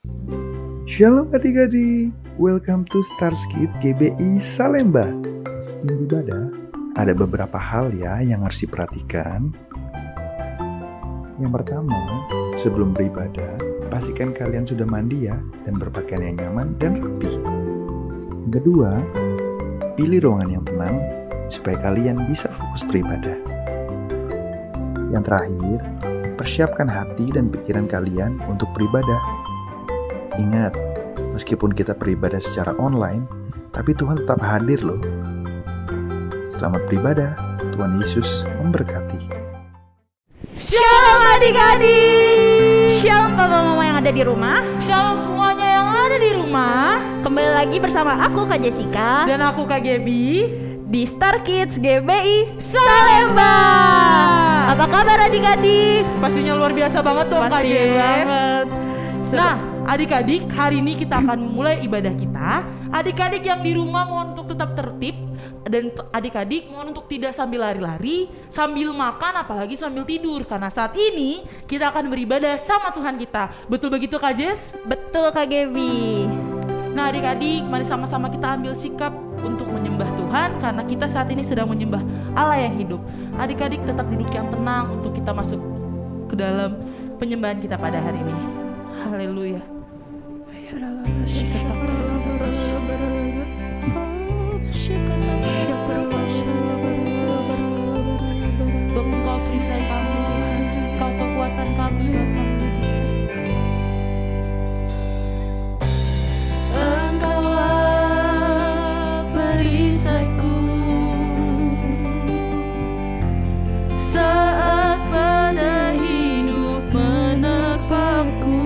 Shalom adik-adik, welcome to Starskid GBI Salemba. Sebelum ibadah, ada beberapa hal ya yang harus diperhatikan. Yang pertama, sebelum beribadah, pastikan kalian sudah mandi ya dan berpakaian yang nyaman dan rapi. Yang kedua, pilih ruangan yang tenang supaya kalian bisa fokus beribadah. Yang terakhir, persiapkan hati dan pikiran kalian untuk beribadah. Ingat, meskipun kita beribadah secara online, tapi Tuhan tetap hadir loh. Selamat beribadah, Tuhan Yesus memberkati. Shalom adik-adik. Shalom papa mama yang ada di rumah. Shalom semuanya yang ada di rumah. Kembali lagi bersama aku Kak Jessica Dan aku Kak Gaby di Star Kids GBI Salemba. Apa kabar adik-adik? Pastinya luar biasa banget dong Kak Pasti Jess. banget. Nah adik-adik, hari ini kita akan memulai ibadah kita. Adik-adik yang di rumah mohon untuk tetap tertib. Dan adik-adik mohon untuk tidak sambil lari-lari, sambil makan, apalagi sambil tidur. Karena saat ini kita akan beribadah sama Tuhan kita. Betul begitu Kak Jess? Betul Kak Gaby. Nah adik-adik, mari sama-sama kita ambil sikap untuk menyembah Tuhan. Karena kita saat ini sedang menyembah Allah yang hidup. Adik-adik tetap duduk yang tenang untuk kita masuk ke dalam penyembahan kita pada hari ini. Haleluya. Engkau perisai kami Tuhan, Engkau kekuatan kami Bapa. Engkaulah perisaiku saat badai hidup menerpaku.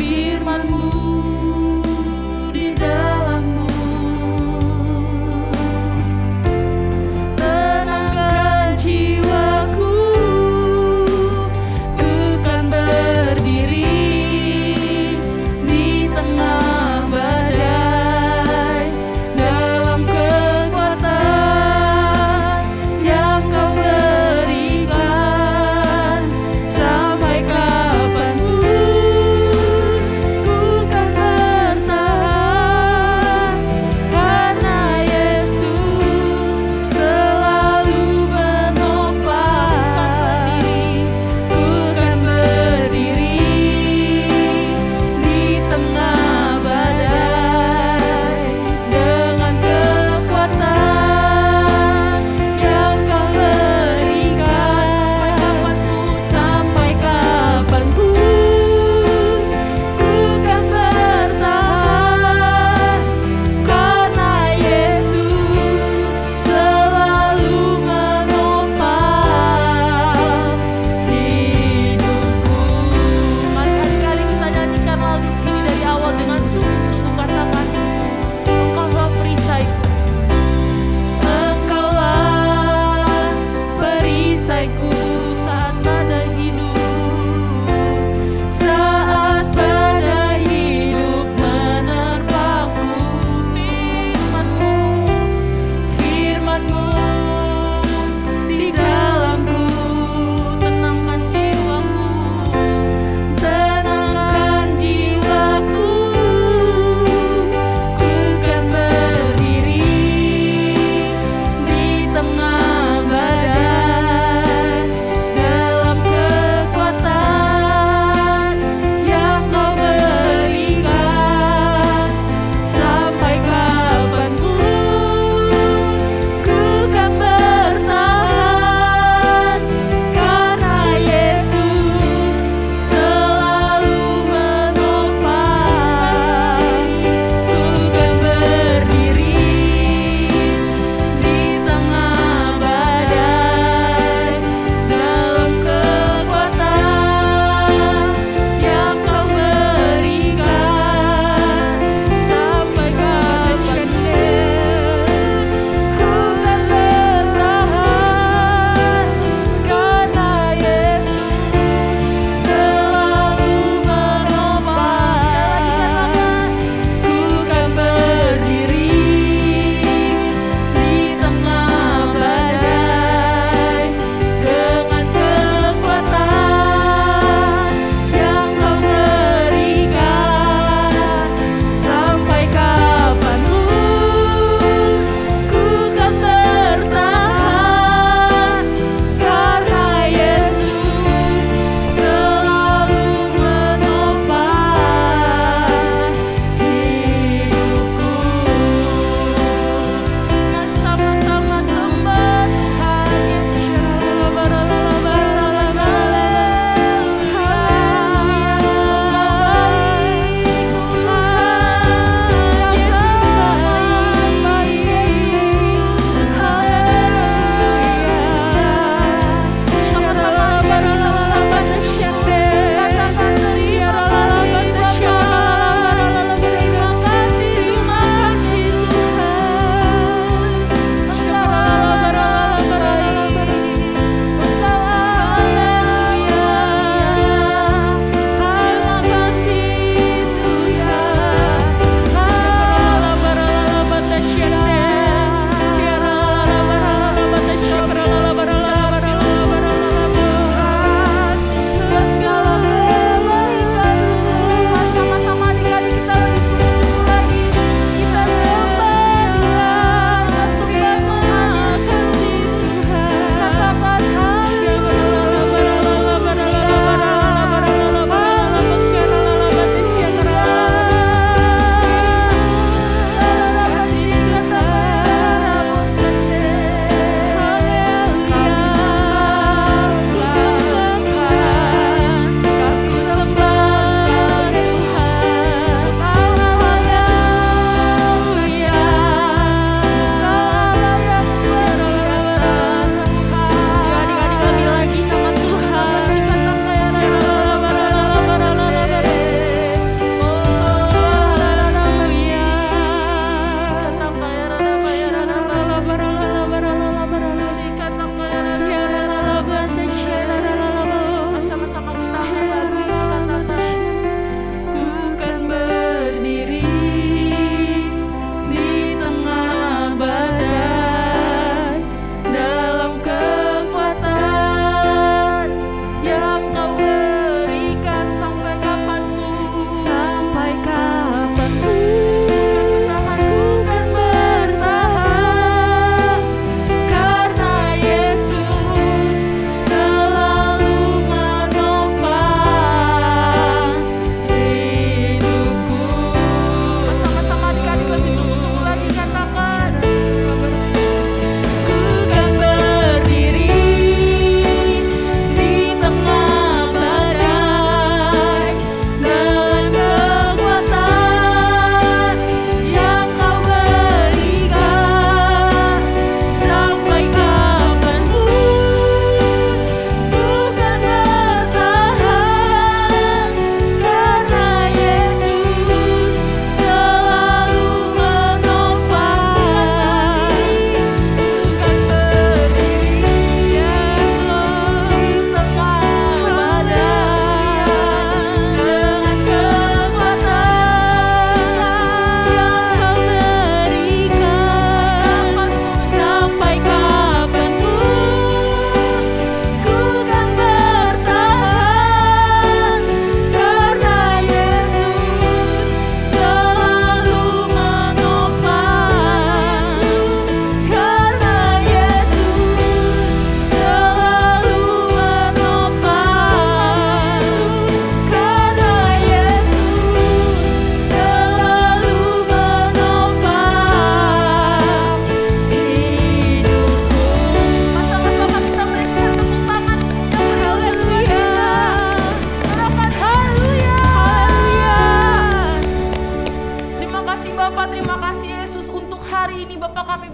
Firman-Mu di dalamku tenangkan jiwaku, ku kan berdiri di tengah badai dalam kekuatan yang Kau berikan. Sampai kapanpun ku kan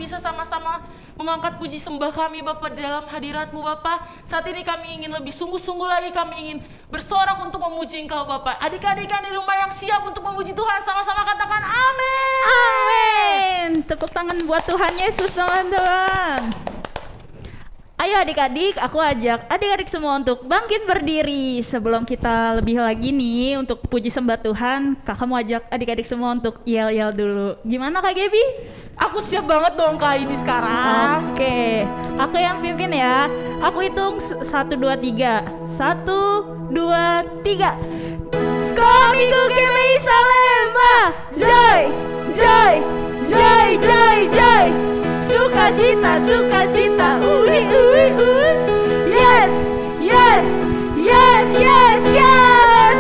bisa sama-sama mengangkat puji sembah kami Bapak dalam hadirat-Mu Bapak. Saat ini kami ingin lebih sungguh-sungguh lagi, kami ingin bersorak untuk memuji Engkau Bapak. Adik-adik yang di rumah yang siap untuk memuji Tuhan, sama-sama katakan amin. Amin. Tepuk tangan buat Tuhan Yesus teman-teman. Ayo adik-adik, aku ajak adik-adik semua untuk bangkit berdiri. Sebelum kita lebih lagi nih untuk puji sembah Tuhan, kakak mau ajak adik-adik semua untuk yel-yel dulu. Gimana Kak Gaby? Aku siap banget dong Kak ini sekarang. Oke, aku yang pimpin ya. Aku hitung 1, 2, 3. 1, 2, 3. Minggu GPI Salemba. Joy, joy, joy, joy, joy. Sukacita, sukacita. Ui, ui, ui. Yes, yes, yes, yes, yes.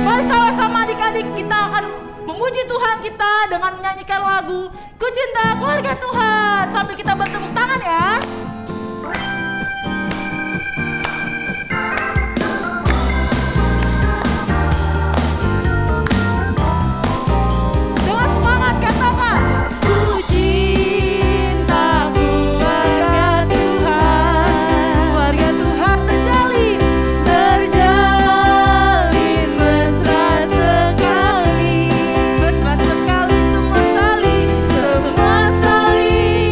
Mari sama-sama adik-adik kita akan memuji Tuhan kita dengan menyanyikan lagu Ku Cinta Keluarga Tuhan. Sambil kita bertepuk tangan ya. Dengan semangat katakan Ku cinta keluarga Tuhan. Keluarga Tuhan terjalin mesra sekali. Mesra sekali semua saling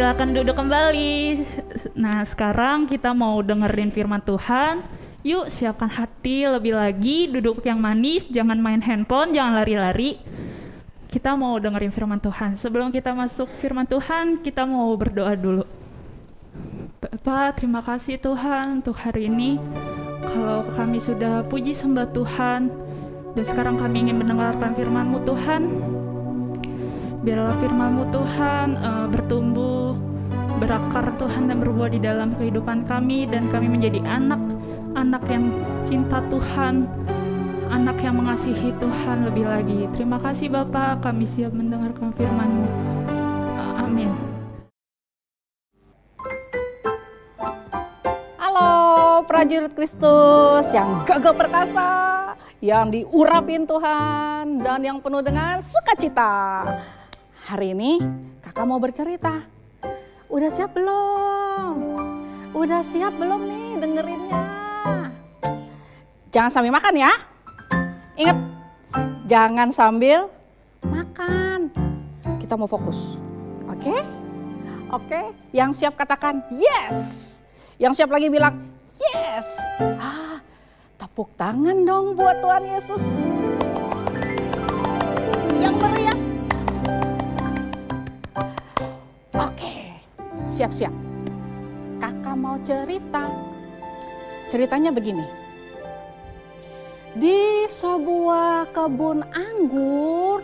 silakan duduk kembali. Nah, sekarang kita mau dengerin firman Tuhan. Yuk, siapkan hati lebih lagi, duduk yang manis, jangan main handphone, jangan lari-lari. Kita mau dengerin firman Tuhan. Sebelum kita masuk firman Tuhan, kita mau berdoa dulu. Bapak, terima kasih Tuhan untuk hari ini. Kalau kami sudah puji sembah Tuhan, dan sekarang kami ingin mendengarkan firman-Mu Tuhan. Biarlah firman-Mu Tuhan bertumbuh, berakar Tuhan dan berbuah di dalam kehidupan kami, dan kami menjadi anak yang cinta Tuhan, anak yang mengasihi Tuhan lebih lagi. Terima kasih Bapak, kami siap mendengarkan firman-Mu. Amin. Halo prajurit Kristus yang gagah perkasa, yang diurapin Tuhan, dan yang penuh dengan sukacita. Hari ini kakak mau bercerita. Udah siap belum? Udah siap belum nih dengerinnya? Jangan sambil makan ya. Ingat, jangan sambil makan. Kita mau fokus. Oke? Oke? Yang siap katakan yes. Yang siap lagi bilang yes. Tepuk tangan dong buat Tuhan Yesus. Yang meriah. Oke, siap-siap. Kakak mau cerita. Ceritanya begini. Di sebuah kebun anggur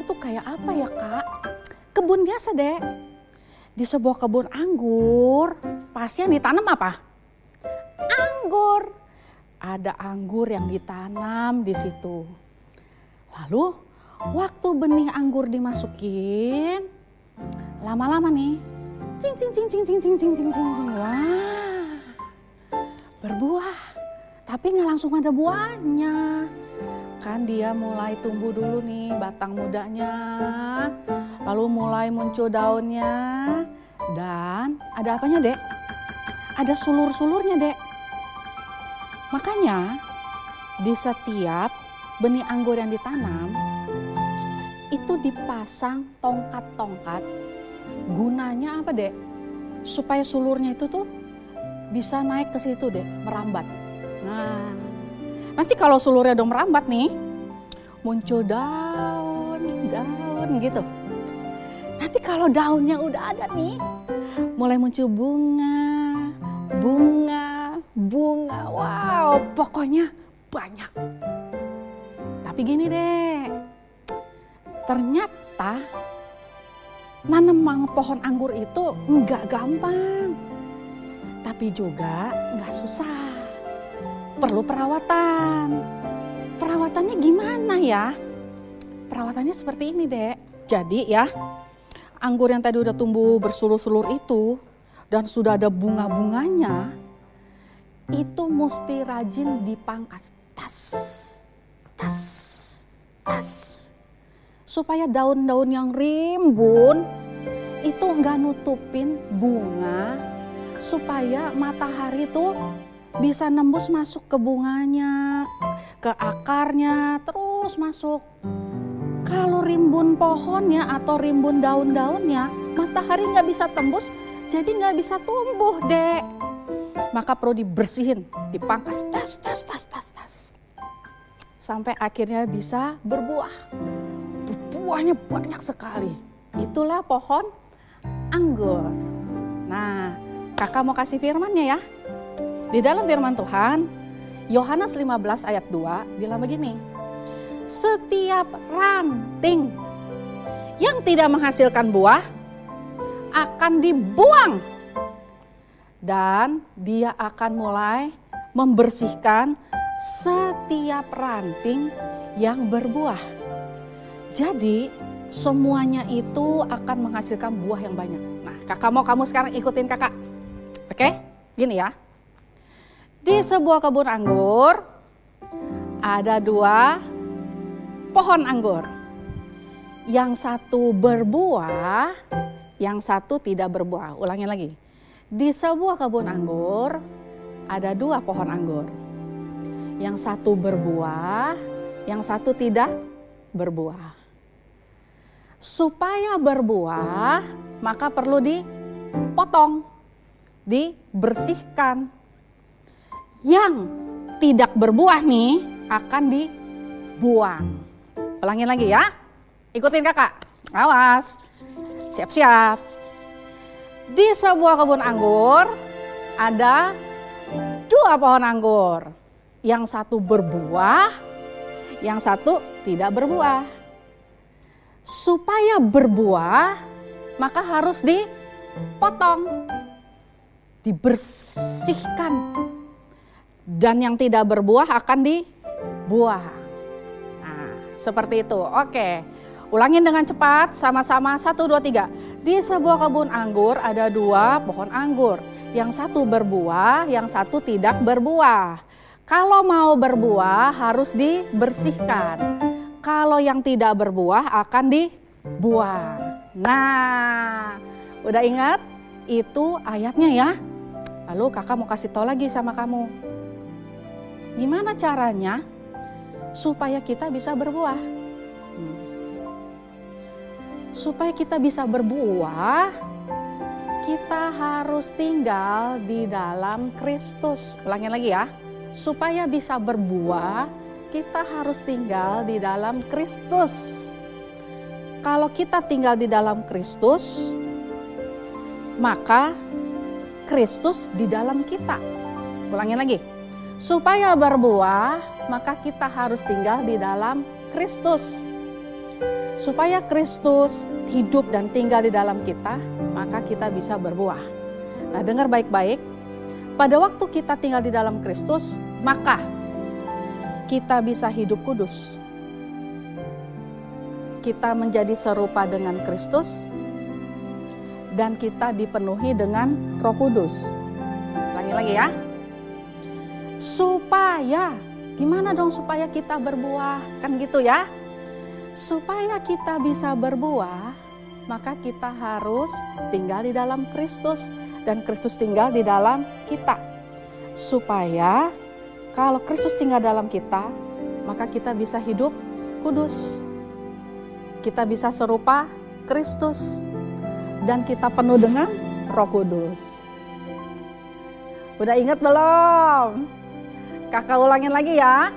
tuh kayak apa ya Kak? Kebun biasa deh. Di sebuah kebun anggur, pasti yang ditanam apa? Anggur. Ada anggur yang ditanam di situ. Lalu waktu benih anggur dimasukin, lama-lama nih, cing. Wah, berbuah. Tapi nggak langsung ada buahnya. Kan dia mulai tumbuh dulu nih batang mudanya. Lalu mulai muncul daunnya. Dan ada apanya Dek? Ada sulur-sulurnya Dek. Makanya di setiap benih anggur yang ditanam itu dipasang tongkat-tongkat. Gunanya apa Dek? Supaya sulurnya itu tuh bisa naik ke situ Dek, merambat. Nah, nanti kalau sulurnya udah merambat nih, muncul daun gitu. Nanti kalau daunnya udah ada nih, mulai muncul bunga. Wow, pokoknya banyak. Tapi gini deh, ternyata nanam pohon anggur itu nggak gampang, tapi juga nggak susah. Perlu perawatan. Perawatannya gimana ya? Perawatannya seperti ini Dek. Jadi ya, anggur yang tadi udah tumbuh bersulur-sulur itu dan sudah ada bunga-bunganya, itu mesti rajin dipangkas. Tas. Supaya daun-daun yang rimbun itu nggak nutupin bunga, supaya matahari tuh bisa nembus masuk ke bunganya, ke akarnya, terus masuk. Kalau rimbun pohonnya atau rimbun daun-daunnya, matahari nggak bisa tembus, jadi nggak bisa tumbuh Dek. Maka perlu dibersihin, dipangkas, tas. Sampai akhirnya bisa berbuah. Buahnya banyak sekali. Itulah pohon anggur. Nah, kakak mau kasih firmannya ya. Di dalam firman Tuhan, Yohanes 15 ayat 2 bilang begini. Setiap ranting yang tidak menghasilkan buah akan dibuang. Dan dia akan mulai membersihkan setiap ranting yang berbuah. Jadi semuanya itu akan menghasilkan buah yang banyak. Nah, kakak mau kamu sekarang ikutin kakak. Oke? Gini ya. Di sebuah kebun anggur ada 2 pohon anggur. Yang satu berbuah, yang satu tidak berbuah. Ulangi lagi. Di sebuah kebun anggur ada 2 pohon anggur. Yang satu berbuah, yang satu tidak berbuah. supaya berbuah maka perlu dipotong, dibersihkan. Yang tidak berbuah nih akan dibuang. Ulangin lagi ya. Ikutin kakak. Awas. Siap-siap. Di sebuah kebun anggur ada 2 pohon anggur. Yang satu berbuah, yang satu tidak berbuah. Supaya berbuah maka harus dipotong, dibersihkan. Dan yang tidak berbuah akan dibuang. Nah, seperti itu. Oke. Ulangin dengan cepat, sama-sama 1, 2, 3. Di sebuah kebun anggur ada 2 pohon anggur. Yang satu berbuah, yang satu tidak berbuah. Kalau mau berbuah harus dibersihkan. Kalau yang tidak berbuah akan dibuang. Nah, udah ingat? Itu ayatnya ya. Lalu kakak mau kasih tahu lagi sama kamu. Gimana caranya supaya kita bisa berbuah? Supaya kita bisa berbuah, kita harus tinggal di dalam Kristus. Ulangin lagi ya. Supaya bisa berbuah, kita harus tinggal di dalam Kristus. Kalau kita tinggal di dalam Kristus, maka Kristus di dalam kita. Ulangin lagi. Supaya berbuah, maka kita harus tinggal di dalam Kristus. Supaya Kristus hidup dan tinggal di dalam kita, maka kita bisa berbuah. Nah, dengar baik-baik. Pada waktu kita tinggal di dalam Kristus, maka kita bisa hidup kudus. Kita menjadi serupa dengan Kristus dan kita dipenuhi dengan Roh Kudus. Lagi ya. Supaya, gimana dong supaya kita berbuah? Kan gitu ya. Supaya kita bisa berbuah, maka kita harus tinggal di dalam Kristus dan Kristus tinggal di dalam kita. Supaya kalau Kristus tinggal dalam kita, maka kita bisa hidup kudus. Kita bisa serupa Kristus dan kita penuh dengan Roh Kudus. Udah ingat belum? Kakak ulangin lagi ya.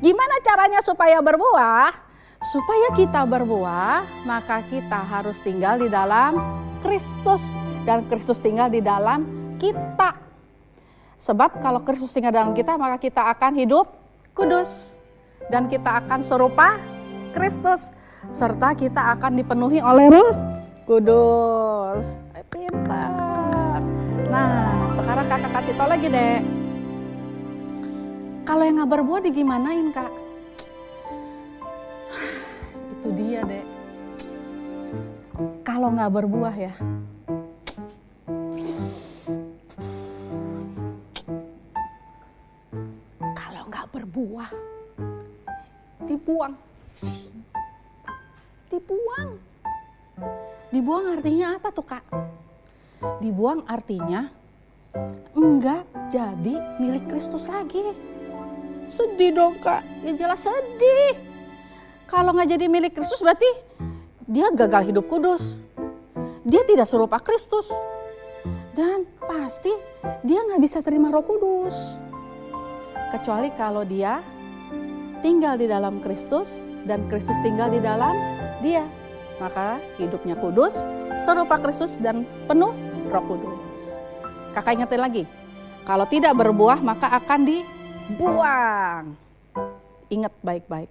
Gimana caranya supaya berbuah? Supaya kita berbuah, maka kita harus tinggal di dalam Kristus dan Kristus tinggal di dalam kita. Sebab kalau Kristus tinggal dalam kita, maka kita akan hidup kudus dan kita akan serupa Kristus serta kita akan dipenuhi oleh Roh Kudus. Pintar. Nah, sekarang kakak kasih tau lagi deh. Kalau yang nggak berbuah digimanain kak? Itu dia deh. Kalau nggak berbuah ya, kalau nggak berbuah, dibuang. Dibuang. Dibuang artinya apa tuh kak? Dibuang artinya enggak jadi milik Kristus lagi. Sedih dong kak, ya jelas sedih. Kalau nggak jadi milik Kristus berarti dia gagal hidup kudus. Dia tidak serupa Kristus. Dan pasti dia nggak bisa terima Roh Kudus. Kecuali kalau dia tinggal di dalam Kristus dan Kristus tinggal di dalam dia. Maka hidupnya kudus, serupa Kristus dan penuh Roh Kudus. Kakak ingetin lagi, kalau tidak berbuah maka akan dibuang. Ingat baik-baik.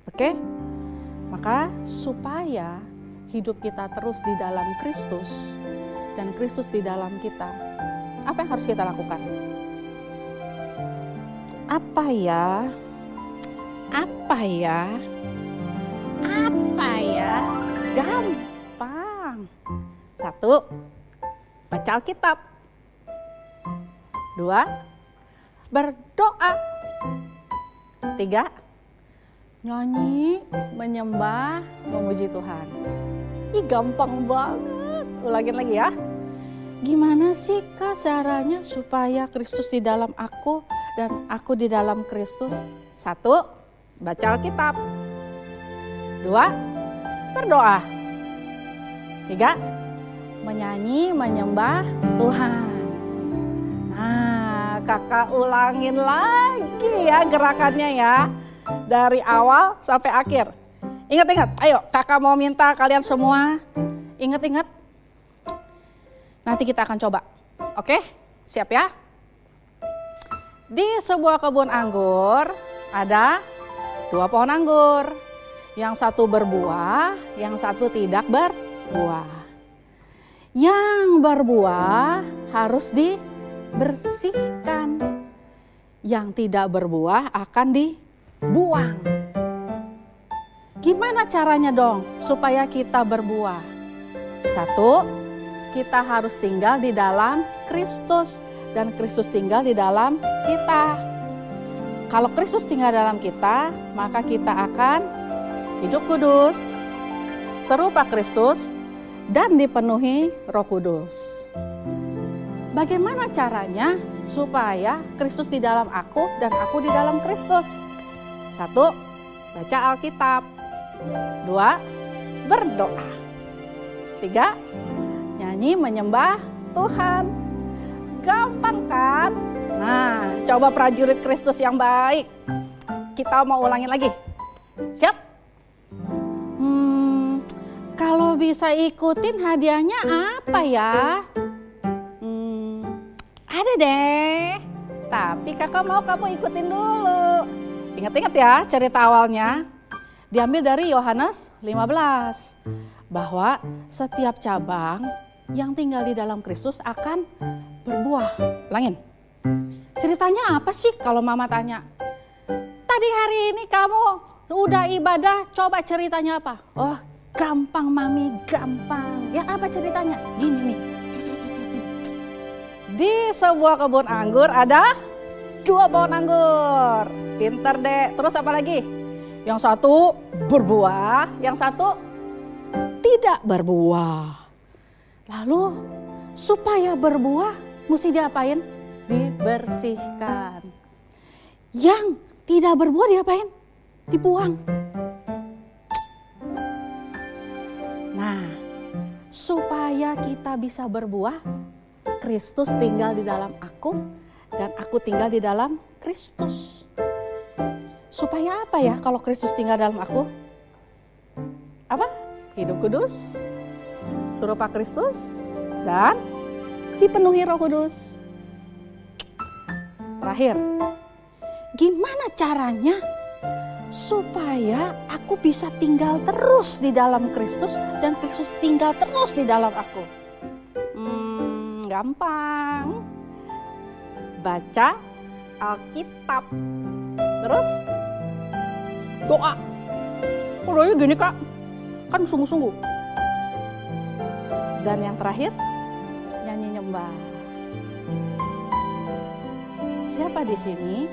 Oke? Maka supaya hidup kita terus di dalam Kristus dan Kristus di dalam kita, apa yang harus kita lakukan? Apa ya? Gampang. 1, baca Alkitab. 2, berdoa. 3, nyanyi, menyembah, memuji Tuhan. Ih, gampang banget. Ulangin lagi ya. Gimana sih kak caranya supaya Kristus di dalam aku dan aku di dalam Kristus? 1, baca Alkitab. 2, berdoa. 3, menyanyi, menyembah Tuhan. Nah, kakak ulangin lagi ya gerakannya ya. Dari awal sampai akhir. Ingat-ingat, ayo kakak mau minta kalian semua ingat-ingat. Nanti kita akan coba. Oke, siap ya? Di sebuah kebun anggur ada 2 pohon anggur. Yang satu berbuah, yang satu tidak berbuah. Yang berbuah harus dibersihkan. Yang tidak berbuah akan dibuang. Gimana caranya dong supaya kita berbuah? 1, kita harus tinggal di dalam Kristus dan Kristus tinggal di dalam kita. Kalau Kristus tinggal dalam kita, maka kita akan hidup kudus, serupa Kristus, dan dipenuhi Roh Kudus. Bagaimana caranya supaya Kristus di dalam aku dan aku di dalam Kristus? 1, baca Alkitab. 2, berdoa. 3, nyanyi menyembah Tuhan. Gampang kan? Nah, coba prajurit Kristus yang baik. Kita mau ulangin lagi. Siap? Kalau bisa ikutin hadiahnya apa ya? Ada deh. Tapi kakak mau kamu ikutin dulu. Ingat-ingat ya cerita awalnya. Diambil dari Yohanes 15. Bahwa setiap cabang yang tinggal di dalam Kristus akan berbuah. Ulangin. Ceritanya apa sih kalau mama tanya? Tadi hari ini kamu udah ibadah, coba ceritanya apa? Oh, gampang mami, gampang. Ya apa ceritanya? Gini nih. Di sebuah kebun anggur ada 2 pohon anggur. Pinter deh. Terus apa lagi? Yang satu berbuah, yang satu tidak berbuah. Lalu supaya berbuah mesti diapain? Dibersihkan. Yang tidak berbuah diapain? Dibuang. Nah, supaya kita bisa berbuah, Kristus tinggal di dalam aku dan aku tinggal di dalam Kristus. Supaya apa ya kalau Kristus tinggal dalam aku? Apa? Hidup kudus, serupa Kristus, dan dipenuhi Roh Kudus. Terakhir, gimana caranya supaya aku bisa tinggal terus di dalam Kristus dan Kristus tinggal terus di dalam aku? Gampang. Baca Alkitab. Terus doa. Doanya gini kak, kan sungguh-sungguh. Dan yang terakhir, nyanyi nyembah. Siapa di sini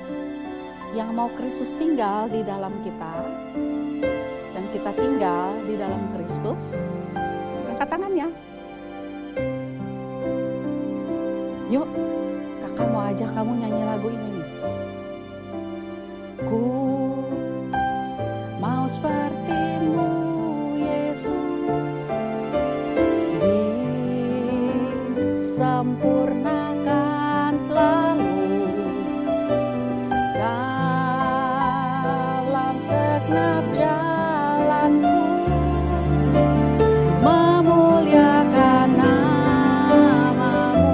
yang mau Kristus tinggal di dalam kita dan kita tinggal di dalam Kristus? Angkat tangannya. Yuk, kakak mau ajak kamu nyanyi lagu ini nih. Ku mau seperti-Mu Yesus, disempurnakan selalu dalam segenap jalanku, memuliakan nama-Mu.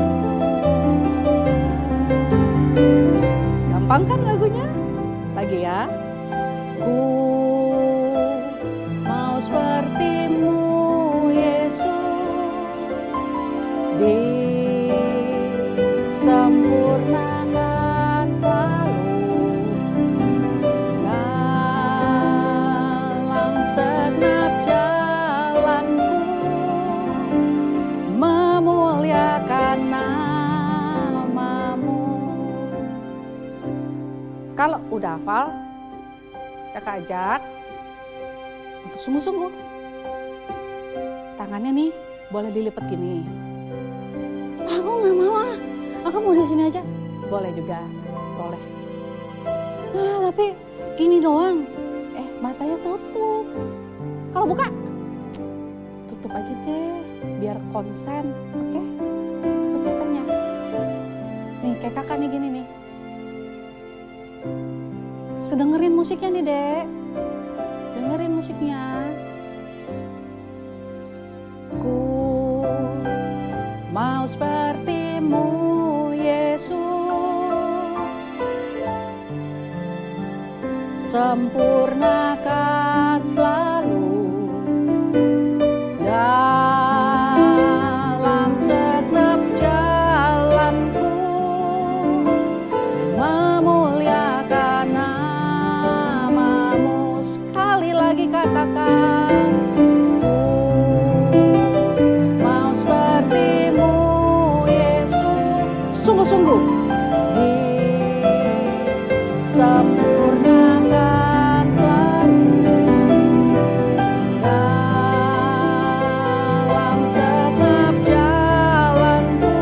Gampang kan lagunya? Lagi ya. Ku mau seperti-Mu Yesus, disempurnakan selalu dalam segenap jalanku, memuliakan nama-Mu. Kalau udah hafal, kakak ajak untuk sungguh-sungguh. Tangannya nih boleh dilipat gini. Aku nggak mau ah, aku mau di sini aja. Boleh juga, boleh. Nah tapi gini doang. Matanya tutup. Kalau buka, tutup aja deh, biar konsen, oke? Tutup meternya. Nih, kayak kakak nih gini nih. Terus dengerin musiknya nih, Dek. Dengerin musiknya. Ku mau seperti-Mu, Yesus, sempurnakan selalu dalam setiap jalanku, memuliakan nama-Mu. Sekali lagi katakan, ku mau seperti-Mu, Yesus, sungguh-sungguh disempurnakan selalu dalam setiap jalanku,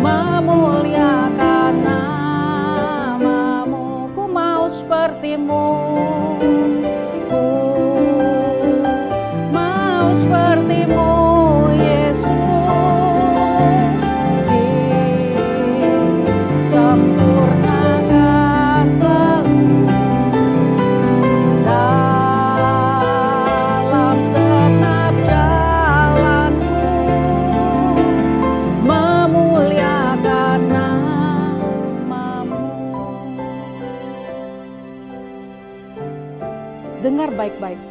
memuliakan nama-Mu. Ku mau seperti-Mu, ku mau seperti-Mu, Yesus, disempurnakan selalu dalam setiap jalanku, memuliakan nama-Mu. Dengar baik-baik.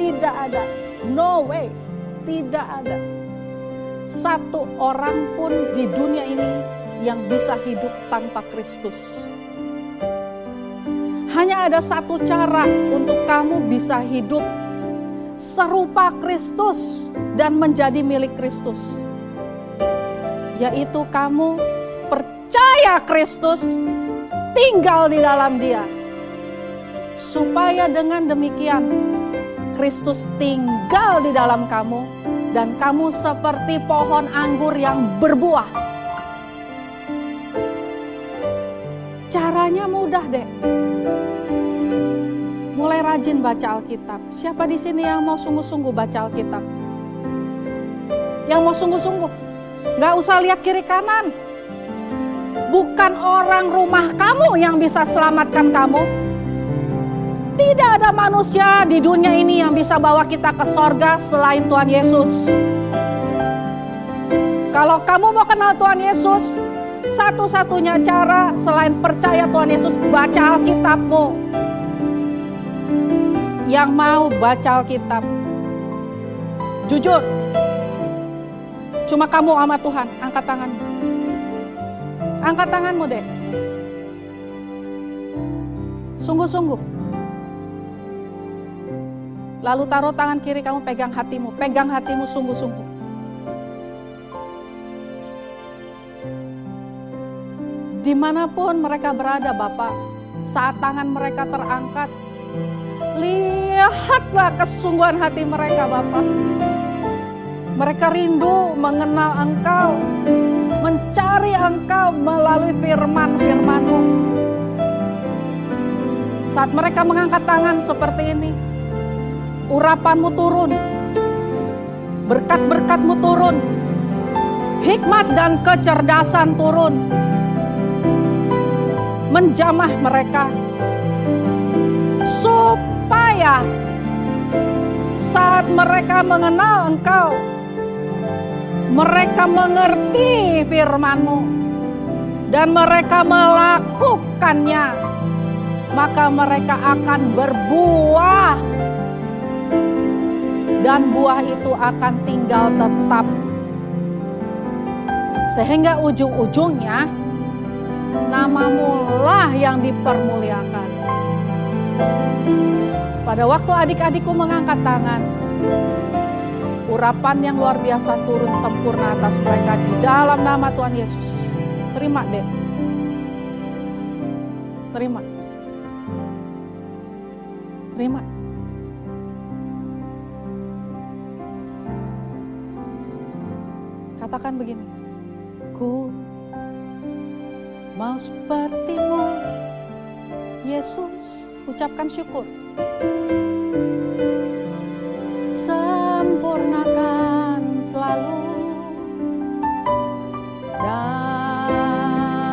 Tidak ada, no way, tidak ada satu orang pun di dunia ini yang bisa hidup tanpa Kristus. Hanya ada satu cara untuk kamu bisa hidup serupa Kristus dan menjadi milik Kristus, yaitu kamu percaya Kristus, tinggal di dalam Dia, supaya dengan demikian Kristus tinggal di dalam kamu dan kamu seperti pohon anggur yang berbuah. Caranya mudah, Dek. Mulai rajin baca Alkitab. Siapa di sini yang mau sungguh-sungguh baca Alkitab? Yang mau sungguh-sungguh, gak usah lihat kiri kanan. Bukan orang rumah kamu yang bisa selamatkan kamu. Tidak ada manusia di dunia ini yang bisa bawa kita ke sorga selain Tuhan Yesus. Kalau kamu mau kenal Tuhan Yesus, satu-satunya cara selain percaya Tuhan Yesus, baca Alkitabmu. Yang mau baca Alkitab, jujur, cuma kamu sama Tuhan, angkat tanganmu. Angkat tanganmu, Dek. Sungguh-sungguh. Lalu taruh tangan kiri kamu, pegang hatimu sungguh-sungguh. Dimanapun mereka berada, Bapak, saat tangan mereka terangkat, lihatlah kesungguhan hati mereka, Bapak. Mereka rindu mengenal Engkau, mencari Engkau melalui firman-firman-Mu. Saat mereka mengangkat tangan seperti ini, urapan-Mu turun, berkat-berkat-Mu turun, hikmat dan kecerdasan turun, menjamah mereka, supaya saat mereka mengenal Engkau, mereka mengerti firman-Mu, dan mereka melakukannya, maka mereka akan berbuah. Dan buah itu akan tinggal tetap. Sehingga ujung-ujungnya nama-Mu lah yang dipermuliakan. Pada waktu adik-adikku mengangkat tangan, urapan yang luar biasa turun sempurna atas mereka di dalam nama Tuhan Yesus. Terima, Dek. Terima. Terima. Katakan begini, ku mau seperti-Mu, Yesus, ucapkan syukur. Sempurnakan selalu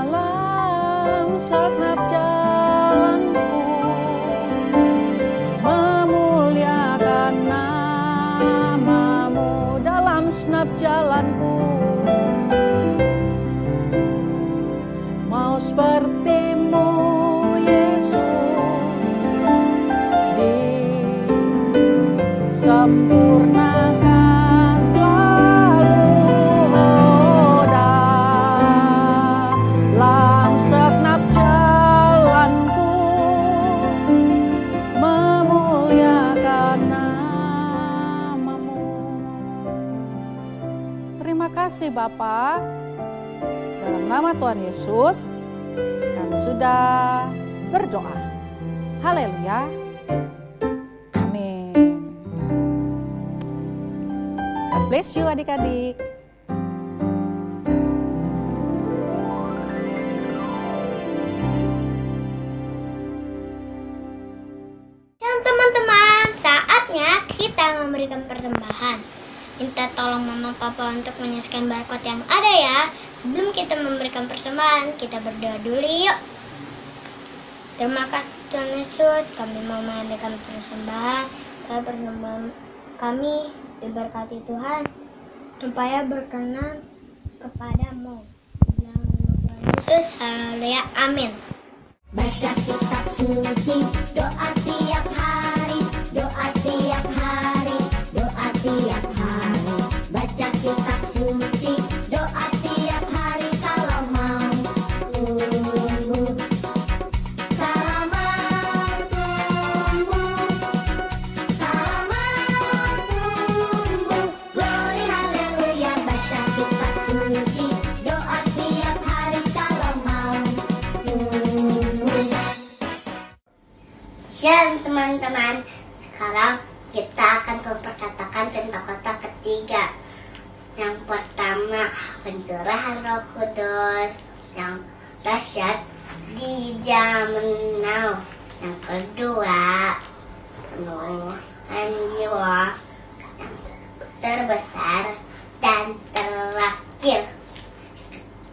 dalam segenap jalanku, memuliakan namamu dalam segenap jalanku. Mau sepertimu Yesus, disempurnakan selalu dalam segenap jalanku, memuliakan namamu. Terima kasih Bapa. Dalam nama Tuhan Yesus, kami sudah berdoa. Haleluya. Amin. God bless you adik-adik. Dan teman-teman, saatnya kita memberikan persembahan. Minta tolong mama papa untuk menyaksikan barcode yang ada ya. Sebelum kita memberikan persembahan, kita berdoa dulu yuk. Terima kasih Tuhan Yesus, kami mau memberikan persembahan. Supaya persembahan kami diberkati Tuhan, supaya berkenan kepadamu. Dalam nama Tuhan Yesus, haleluya, amin. Baca kitab suci, doa tiap hari, doa tiap hari, doa tiap hari. Baca kitab suci, doa tiap hari kalau mau tumbuh. Kalau mau tumbuh, kalau mau tumbuh. Glory haleluya, baca kitab suci, doa tiap hari kalau mau tumbuh. Shalom teman-teman, sekarang kita akan memperkatakan Pentakosta ketiga. Yang pertama, pencurahan Roh Kudus yang dahsyat di zaman now. Yang kedua, penuhan jiwa yang terbesar dan terakhir.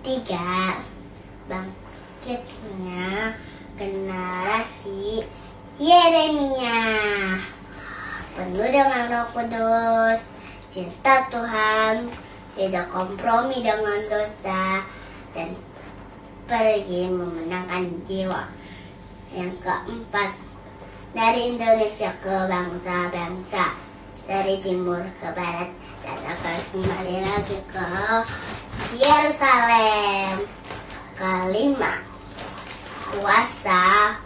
Ketiga, bangkitnya generasi Yeremia, penuh dengan Roh Kudus, cinta Tuhan, tidak kompromi dengan dosa, dan pergi memenangkan jiwa. Yang keempat, dari Indonesia ke bangsa-bangsa, dari timur ke barat, dan akan kembali lagi ke Yerusalem. Kelima, kuasa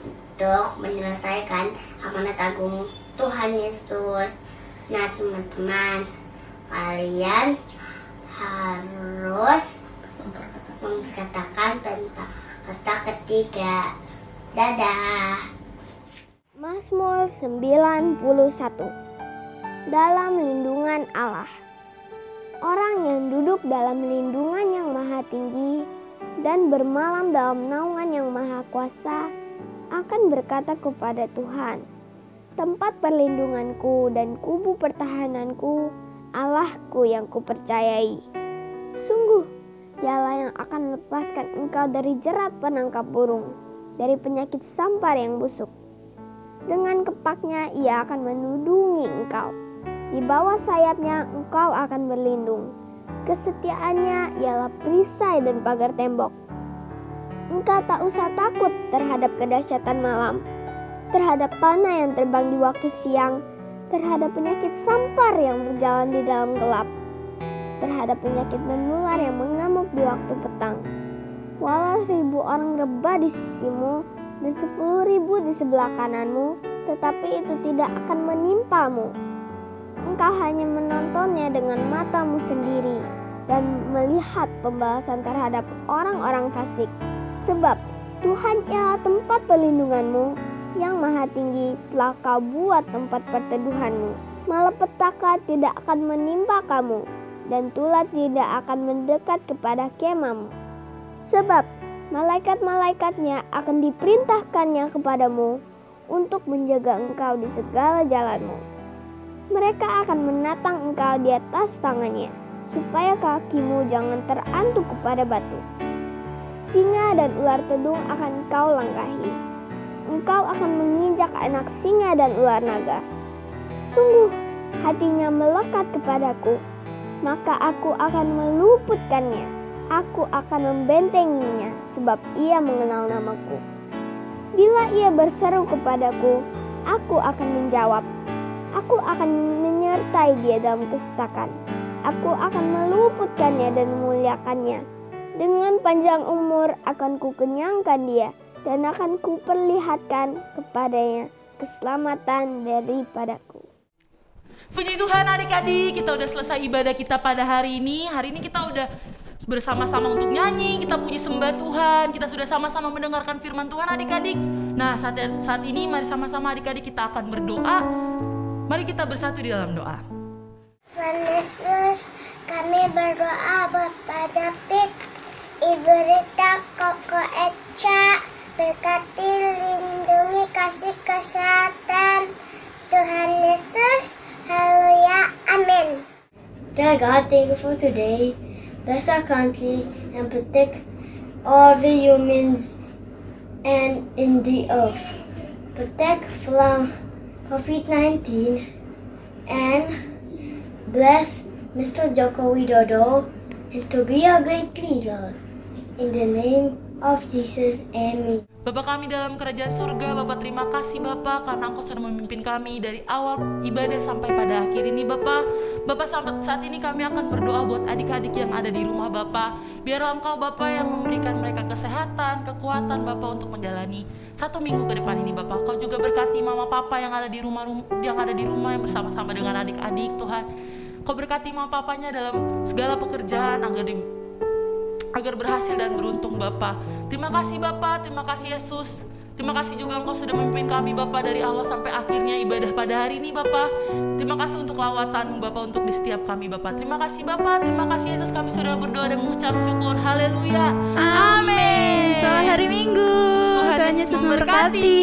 untuk menyelesaikan amanat agung Tuhan Yesus. Nah teman-teman, kalian harus memperkatakan Pentakosta ketiga. Dadah. Mazmur 91. Dalam lindungan Allah. Orang yang duduk dalam lindungan yang maha tinggi dan bermalam dalam naungan yang maha kuasa akan berkata kepada Tuhan, tempat perlindunganku dan kubu pertahananku, Allahku yang kupercayai. Sungguh, Dialah yang akan melepaskan engkau dari jerat penangkap burung, dari penyakit sampar yang busuk. Dengan kepaknya ia akan menudungi engkau. Di bawah sayapnya engkau akan berlindung. Kesetiaannya ialah perisai dan pagar tembok. Engkau tak usah takut terhadap kedahsyatan malam, terhadap panah yang terbang di waktu siang, terhadap penyakit sampar yang berjalan di dalam gelap, terhadap penyakit menular yang mengamuk di waktu petang. Walau 1000 orang rebah di sisimu dan 10.000 di sebelah kananmu, tetapi itu tidak akan menimpamu. Engkau hanya menontonnya dengan matamu sendiri dan melihat pembalasan terhadap orang-orang fasik. Sebab Tuhan ialah tempat perlindunganmu, yang maha tinggi telah kau buat tempat perteduhanmu. Malapetaka tidak akan menimpa kamu, dan tulah tidak akan mendekat kepada kemahmu. Sebab Malaikat-malaikatnya akan diperintahkannya kepadamu untuk menjaga engkau di segala jalanmu. Mereka akan menatang engkau di atas tangannya, supaya kakimu jangan terantuk kepada batu. Singa dan ular tedung akan engkau langkahi. Engkau akan menginjak anak singa dan ular naga. Sungguh, hatinya melekat kepadaku, maka aku akan meluputkannya. Aku akan membentenginya, sebab ia mengenal namaku. Bila ia berseru kepadaku, aku akan menjawab. Aku akan menyertai dia dalam kesesakan. Aku akan meluputkannya dan memuliakannya. Dengan panjang umur akan kukenyangkan dia, dan akan kuperlihatkan kepadanya keselamatan daripadaku. Puji Tuhan adik-adik, kita udah selesai ibadah kita pada hari ini. Hari ini kita udah bersama-sama untuk nyanyi, kita puji sembah Tuhan, kita sudah sama-sama mendengarkan firman Tuhan adik-adik. Nah saat ini mari sama-sama adik-adik kita akan berdoa. Mari kita bersatu di dalam doa. Tuhan Yesus, kami berdoa Bapak David, Ibu Rita, Koko Eca, berkati, lindungi, kasih kesehatan Tuhan Yesus. Haleluya, amin. Dear God, thank you for today. Bless our country and protect all the humans and in the earth. Protect from COVID-19 and bless Mr. Joko Widodo and to be a great leader. In the name of Jesus, amen. Bapa kami dalam kerajaan surga, Bapak terima kasih Bapak karena Engkau sudah memimpin kami dari awal ibadah sampai pada akhir ini Bapak. Bapak saat ini kami akan berdoa buat adik-adik yang ada di rumah Bapak. Biarlah Engkau Bapak yang memberikan mereka kesehatan, kekuatan Bapak untuk menjalani 1 minggu ke depan ini Bapak. Kau juga berkati mama papa yang ada di rumah yang bersama-sama dengan adik-adik Tuhan. Kau berkati mama papanya dalam segala pekerjaan agar berhasil dan beruntung Bapak. Terima kasih Bapak, terima kasih Yesus. Terima kasih juga Engkau sudah memimpin kami Bapak dari awal sampai akhirnya ibadah pada hari ini Bapak. Terima kasih untuk lawatan Bapak untuk di setiap kami Bapak. Terima kasih Bapak, terima kasih Yesus, kami sudah berdoa dan mengucap syukur. Haleluya. Amin. Selamat hari Minggu. Tuhan Yesus memberkati.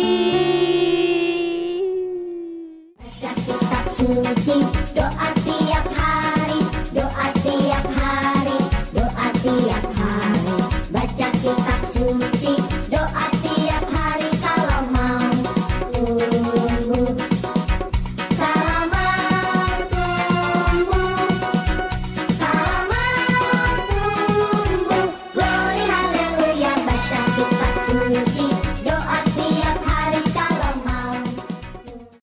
Baca kitab suci, doa tiap hari, doa tiap hari, doa tiap hari. Baca kitab suci.